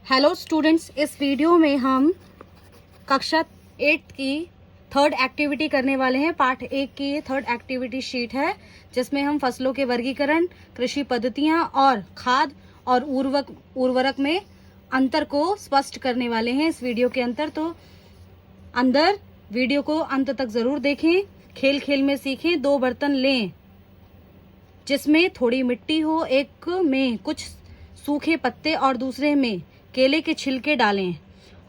Hello students, इस video में हम कक्षा 8 की थर्ड एक्टिविटी करने वाले हैं। पार्ट 1 की थर्ड एक्टिविटी शीट है जिसमें हम फसलों के वर्गीकरण, कृषि पद्धतियां और खाद और उर्वरक में अंतर को स्पष्ट करने वाले हैं इस वीडियो के अंदर वीडियो को अंत तक जरूर देखें। खेल खेल में सीखें। 2 बर्तन लें जिसमें थोड़ी मिट्टी हो, एक में कुछ सूखे पत्ते और दूसरे में केले के छिलके डालें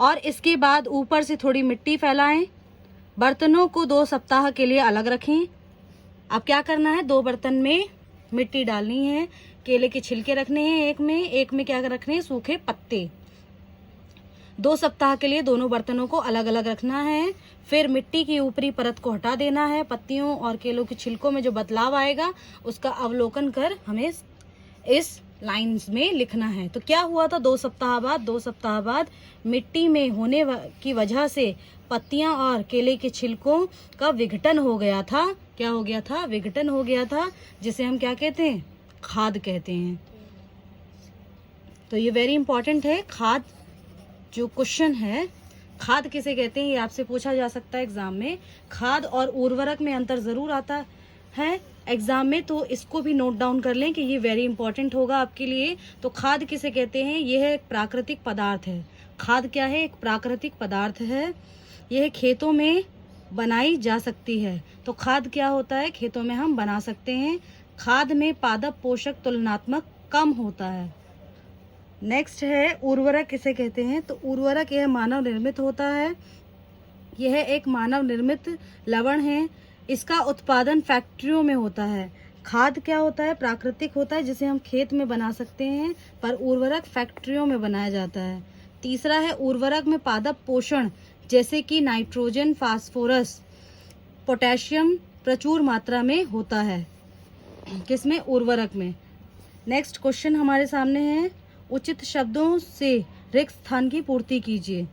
और इसके बाद ऊपर से थोड़ी मिट्टी फैलाएं। बर्तनों को 2 सप्ताह के लिए अलग रखें। अब क्या करना है, 2 बर्तन में मिट्टी डालनी है, केले के छिलके रखने हैं एक में क्या रखने हैं, सूखे पत्ते। 2 सप्ताह के लिए दोनों बर्तनों को अलग अलग रखना है। फिर मिट्टी की ऊपरी परत को हटा देना है। पत्तियों और केलों के छिलकों में जो बदलाव आएगा उसका अवलोकन कर हमें इस लाइंस में लिखना है। तो क्या हुआ था, 2 सप्ताह बाद मिट्टी में होने की वजह से पत्तियां और केले के छिलकों का विघटन हो गया था। क्या हो गया था? विघटन हो गया था, जिसे हम क्या कहते हैं, खाद कहते हैं। तो ये वेरी इंपॉर्टेंट है। खाद जो क्वेश्चन है, खाद किसे कहते हैं, ये आपसे पूछा जा सकता है एग्जाम में। खाद और उर्वरक में अंतर जरूर आता है एग्जाम में, तो इसको भी नोट डाउन कर लें कि ये वेरी इंपॉर्टेंट होगा आपके लिए। तो खाद किसे कहते हैं? यह एक प्राकृतिक पदार्थ है। खाद क्या है? एक प्राकृतिक पदार्थ है। यह खेतों में बनाई जा सकती है। तो खाद क्या होता है? खेतों में हम बना सकते हैं। खाद में पादप पोषक तुलनात्मक कम होता है। नेक्स्ट है उर्वरक किसे कहते हैं? तो उर्वरक यह मानव निर्मित होता है। यह एक मानव निर्मित लवण है। इसका उत्पादन फैक्ट्रियों में होता है। खाद क्या होता है? प्राकृतिक होता है, जिसे हम खेत में बना सकते हैं, पर उर्वरक फैक्ट्रियों में बनाया जाता है। तीसरा है उर्वरक में पादप पोषण, जैसे कि नाइट्रोजन, फास्फोरस, पोटेशियम प्रचुर मात्रा में होता है। किसमें? उर्वरक में। नेक्स्ट क्वेश्चन हमारे सामने है, उचित शब्दों से रिक्त स्थान की पूर्ति कीजिए।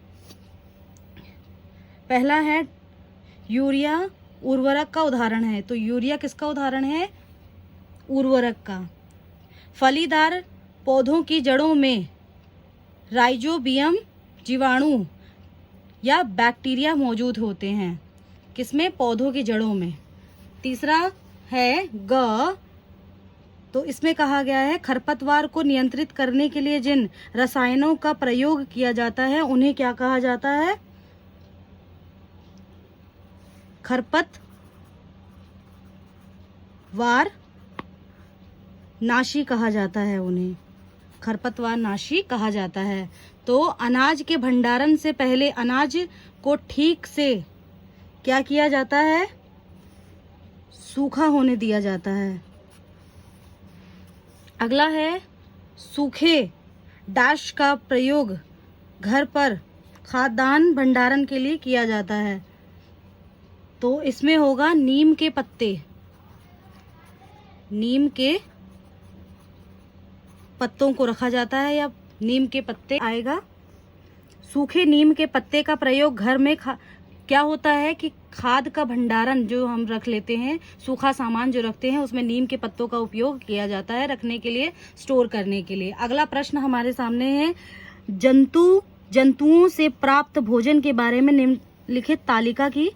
पहला है यूरिया उर्वरक का उदाहरण है। तो यूरिया किसका उदाहरण है? उर्वरक का। फलीदार पौधों की जड़ों में राइजोबियम जीवाणु या बैक्टीरिया मौजूद होते हैं। किसमें? पौधों की जड़ों में। तीसरा है ग, तो इसमें कहा गया है खरपतवार को नियंत्रित करने के लिए जिन रसायनों का प्रयोग किया जाता है उन्हें क्या कहा जाता है? खरपतवार नाशी कहा जाता है उन्हें। खरपतवार नाशी कहा जाता है। तो अनाज के भंडारण से पहले अनाज को ठीक से क्या किया जाता है? सूखा होने दिया जाता है। अगला है सूखे डैश का प्रयोग घर पर खाद्यान्न भंडारण के लिए किया जाता है। तो इसमें होगा नीम के पत्ते। नीम के पत्तों को रखा जाता है या नीम के पत्ते आएगा। सूखे नीम के पत्ते का प्रयोग घर में क्या होता है कि खाद का भंडारण जो हम रख लेते हैं, सूखा सामान जो रखते हैं, उसमें नीम के पत्तों का उपयोग किया जाता है रखने के लिए, स्टोर करने के लिए। अगला प्रश्न हमारे सामने है, जंतुओं से प्राप्त भोजन के बारे में निम्नलिखित तालिका की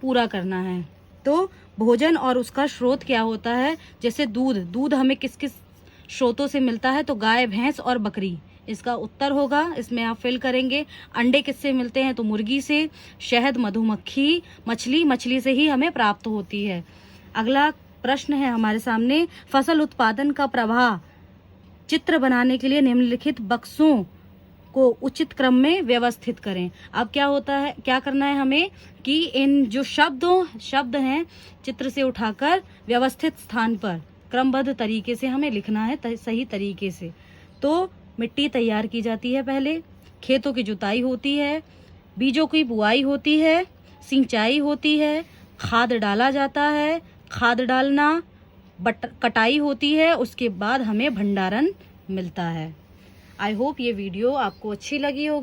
पूरा करना है। तो भोजन और उसका स्रोत क्या होता है? जैसे दूध हमें किस किस स्रोतों से मिलता है? तो गाय, भैंस और बकरी इसका उत्तर होगा। इसमें आप फिल करेंगे। अंडे किससे मिलते हैं? तो मुर्गी से। शहद, मधुमक्खी, मछली से ही हमें प्राप्त होती है। अगला प्रश्न है हमारे सामने, फसल उत्पादन का प्रवाह चित्र बनाने के लिए निम्नलिखित बक्सों को उचित क्रम में व्यवस्थित करें। अब क्या होता है, क्या करना है हमें कि इन जो शब्द हैं चित्र से उठाकर व्यवस्थित स्थान पर क्रमबद्ध तरीके से हमें लिखना है, सही तरीके से। तो मिट्टी तैयार की जाती है पहले, खेतों की जुताई होती है, बीजों की बुआई होती है, सिंचाई होती है, खाद डाला जाता है, खाद डालना, कटाई होती है, उसके बाद हमें भंडारण मिलता है। आई होप ये वीडियो आपको अच्छी लगी होगी।